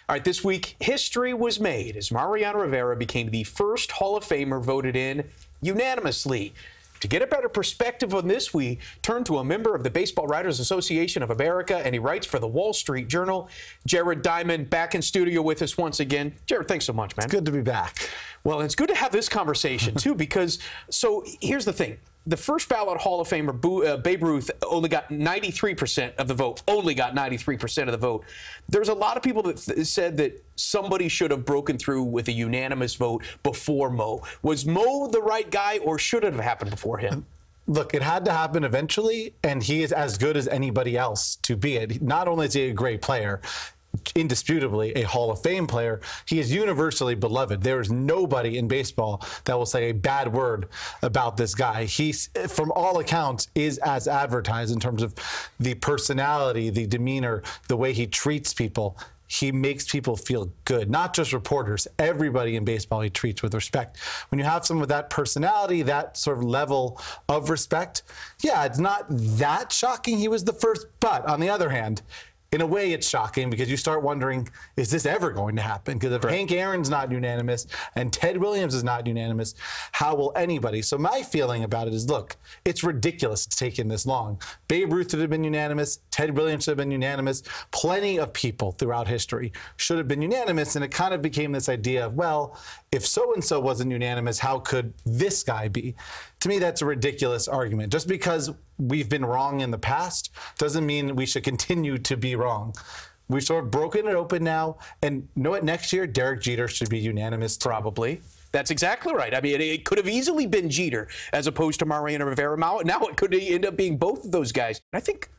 All right, this week, history was made as Mariano Rivera became the first Hall of Famer voted in unanimously. To get a better perspective on this, we turn to a member of the Baseball Writers Association of America, and he writes for the Wall Street Journal. Jared Diamond back in studio with us once again. Jared, thanks so much, man. It's good to be back. Well, it's good to have this conversation, too, because, so here's the thing. The first ballot Hall of Famer, Babe Ruth, only got 93% of the vote, only got 93% of the vote. There's a lot of people that said that somebody should have broken through with a unanimous vote before Mo. Was Mo the right guy, or should it have happened before him? Look, it had to happen eventually, and he is as good as anybody else to be it. Not only is he a great player, indisputably a Hall of Fame player, he is universally beloved. There is nobody in baseball that will say a bad word about this guy. He, from all accounts, is as advertised in terms of the personality, the demeanor, the way he treats people. He makes people feel good, not just reporters. Everybody in baseball he treats with respect. When you have someone with that personality, that sort of level of respect, yeah, it's not that shocking he was the first. But on the other hand, in a way, it's shocking because you start wondering, is this ever going to happen? Because if Hank Aaron's not unanimous and Ted Williams is not unanimous, how will anybody? So my feeling about it is, look, it's ridiculous it's taken this long. Babe Ruth should have been unanimous. Ted Williams should have been unanimous. Plenty of people throughout history should have been unanimous. And it kind of became this idea of, well, if so-and-so wasn't unanimous, how could this guy be? To me, that's a ridiculous argument. Just because we've been wrong in the past doesn't mean we should continue to be wrong. We've sort of broken it open now, and you know what? Next year, Derek Jeter should be unanimous too. Probably. That's exactly right. I mean, it could have easily been Jeter as opposed to Mariano Rivera. Now it could end up being both of those guys. I think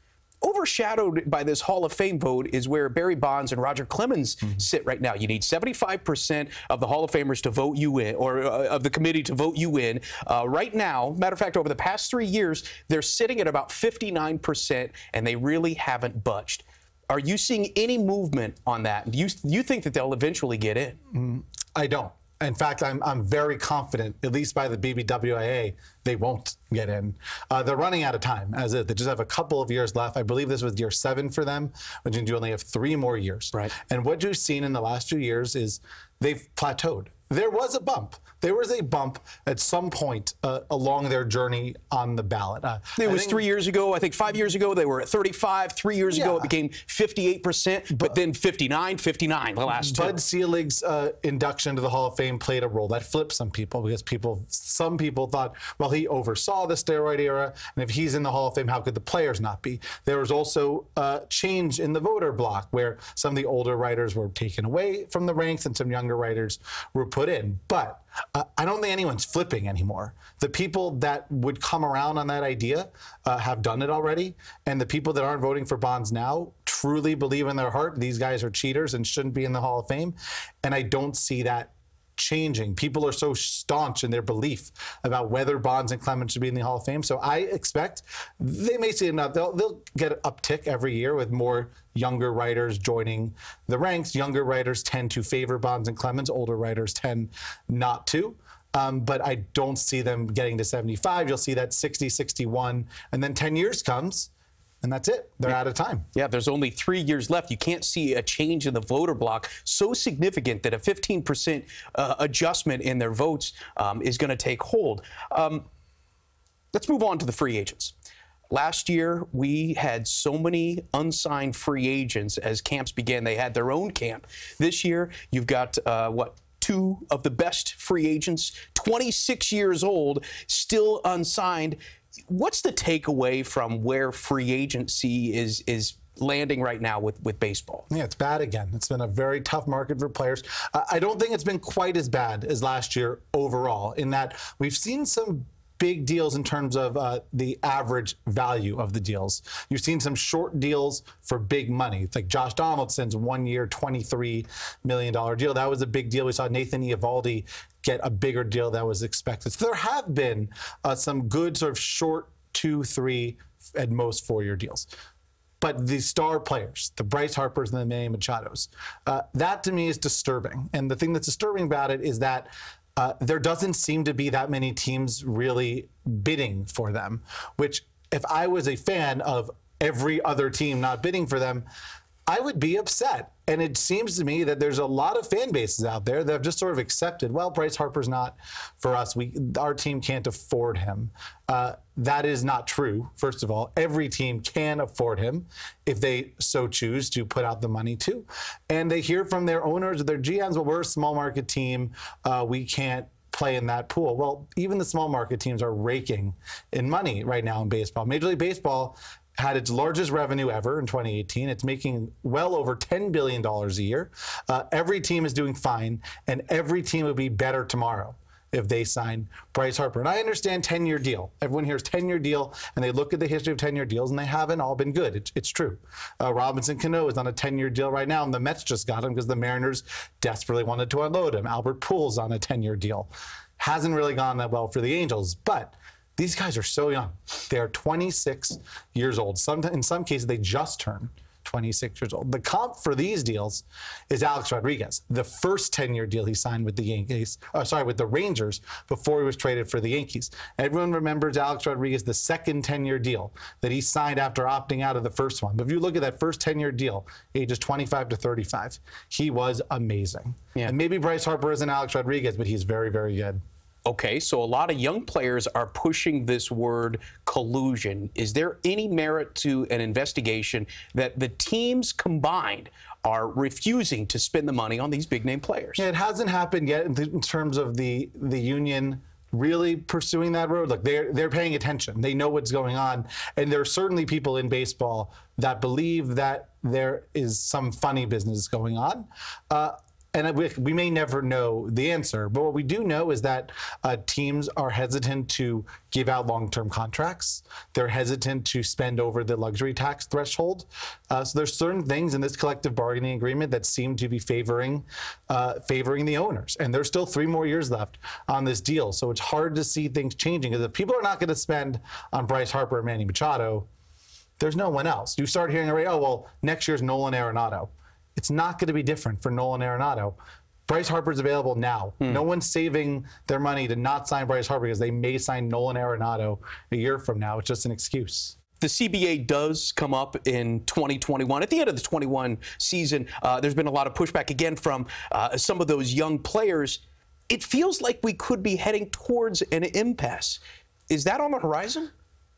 overshadowed by this Hall of Fame vote is where Barry Bonds and Roger Clemens sit right now. You need 75% of the Hall of Famers to vote you in, or of the committee to vote you in. Right now, matter of fact, over the past 3 years, they're sitting at about 59%, and they really haven't budged. Are you seeing any movement on that? Do you think that they'll eventually get in? I don't. In fact, I'm very confident, at least by the BBWIA, they won't get in. They're running out of time, as is. They just have a couple of years left. I believe this was year 7 for them, which means you only have 3 more years. Right. And what you've seen in the last 2 years is they've plateaued. There was a bump. There was a bump at some point along their journey on the ballot. It was 3 years ago. I think 5 years ago they were at 35. 3 years ago it became 58%, but then 59 the last 2. Bud Selig's induction to the Hall of Fame played a role. That flipped some people because some people thought, well, he oversaw the steroid era, and if he's in the Hall of Fame, how could the players not be? There was also change in the voter block where some of the older writers were taken away from the ranks and some younger writers were put in. But I don't think anyone's flipping anymore. The people that would come around on that idea have done it already, and the people that aren't voting for Bonds now truly believe in their heart these guys are cheaters and shouldn't be in the Hall of Fame, and I don't see that changing. People are so staunch in their belief about whether Bonds and Clemens should be in the Hall of Fame. So I expect they may see enough. They'll get an uptick every year with more younger writers joining the ranks. Younger writers tend to favor Bonds and Clemens. Older writers tend not to. But I don't see them getting to 75. You'll see that 60, 61, and then 10 years comes, and that's it. They're out of time. Yeah, there's only 3 years left. You can't see a change in the voter block so significant that a 15% adjustment in their votes is going to take hold. Let's move on to the free agents. Last year, we had so many unsigned free agents as camps began. They had their own camp. This year, you've got, 2 of the best free agents, 26 years old, still unsigned. What's the takeaway from where free agency is landing right now with baseball? Yeah, it's bad again. It's been a very tough market for players. I don't think it's been quite as bad as last year overall, in that we've seen some big deals in terms of the average value of the deals. You've seen some short deals for big money. It's like Josh Donaldson's 1 year, $23 million deal. That was a big deal. We saw Nathan Eovaldi get a bigger deal that was expected. So there have been some good sort of short 2, 3, at most 4-year deals. But the star players, the Bryce Harpers and the Manny Machados, that to me is disturbing. And the thing that's disturbing about it is that there doesn't seem to be that many teams really bidding for them, which if I was a fan of every other team not bidding for them, I would be upset. And it seems to me that there's a lot of fan bases out there that have just sort of accepted, well, Bryce Harper's not for us. Our team can't afford him. That is not true, first of all. Every team can afford him if they so choose to put out the money to. And they hear from their owners or their GMs, well, we're a small market team. We can't play in that pool. Well, even the small market teams are raking in money right now in baseball. Major League Baseball had its largest revenue ever in 2018. It's making well over $10 billion a year. Every team is doing fine, and every team would be better tomorrow if they sign Bryce Harper. And I understand 10-year deal. Everyone hears 10-year deal, and they look at the history of 10-year deals, and they haven't all been good. It's true. Robinson Cano is on a 10-year deal right now, and the Mets just got him because the Mariners desperately wanted to unload him. Albert Pujols on a 10-year deal. Hasn't really gone that well for the Angels, but these guys are so young. They are 26 years old. In some cases, they just turned 26 years old. The comp for these deals is Alex Rodriguez, the first 10-year deal he signed with the with the Rangers before he was traded for the Yankees. Everyone remembers Alex Rodriguez, the second 10-year deal that he signed after opting out of the first one. But if you look at that first 10-year deal, ages 25 to 35, he was amazing. Yeah. And maybe Bryce Harper isn't Alex Rodriguez, but he's very, very good. Okay, so a lot of young players are pushing this word collusion. Is there any merit to an investigation that the teams combined are refusing to spend the money on these big-name players? Yeah, it hasn't happened yet in terms of the union really pursuing that road. Look, they're paying attention. They know what's going on. And there are certainly people in baseball that believe that there is some funny business going on. And we may never know the answer, but what we do know is that teams are hesitant to give out long-term contracts. They're hesitant to spend over the luxury tax threshold. So there's certain things in this collective bargaining agreement that seem to be favoring the owners. And there's still 3 more years left on this deal. So it's hard to see things changing. Because if people are not going to spend on Bryce Harper and Manny Machado, there's no one else. You start hearing, oh, well, next year's Nolan Arenado. It's not going to be different for Nolan Arenado. Bryce Harper's available now. No one's saving their money to not sign Bryce Harper because they may sign Nolan Arenado a year from now. It's just an excuse. The CBA does come up in 2021. At the end of the 21 season, there's been a lot of pushback again from some of those young players. It feels like we could be heading towards an impasse. Is that on the horizon?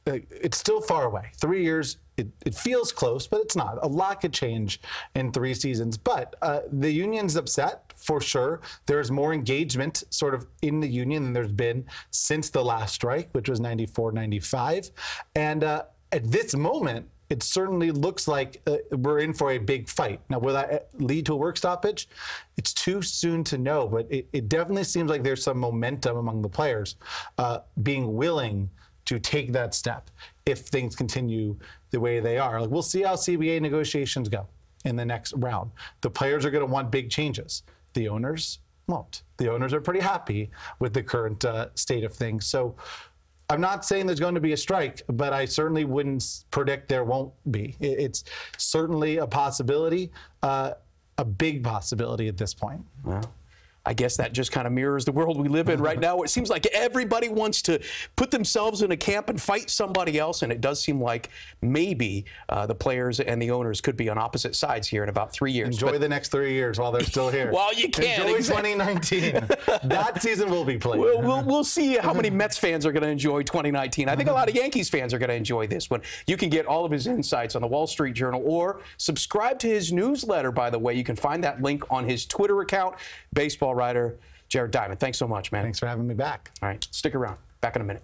It's still far away. 3 years, it feels close, but it's not. A lot could change in 3 seasons. But the union's upset, for sure. There's more engagement sort of in the union than there's been since the last strike, which was 94, 95. And at this moment, it certainly looks like we're in for a big fight. Now, will that lead to a work stoppage? It's too soon to know, but it definitely seems like there's some momentum among the players being willing to take that step if things continue the way they are. Like, we'll see how CBA negotiations go in the next round. The players are going to want big changes. The owners won't. The owners are pretty happy with the current state of things. So I'm not saying there's going to be a strike, but I certainly wouldn't predict there won't be. It's certainly a possibility, a big possibility at this point. Wow. I guess that just kind of mirrors the world we live in right now. It seems like everybody wants to put themselves in a camp and fight somebody else, and it does seem like maybe the players and the owners could be on opposite sides here in about 3 years. Enjoy the next 3 years while they're still here. While you can. Enjoy 2019. That season will be played. We'll see how many Mets fans are going to enjoy 2019. I think a lot of Yankees fans are going to enjoy this one. You can get all of his insights on the Wall Street Journal or subscribe to his newsletter, by the way. You can find that link on his Twitter account. Baseball writer Jared Diamond. Thanks so much, man. Thanks for having me back. All right, stick around. Back in a minute.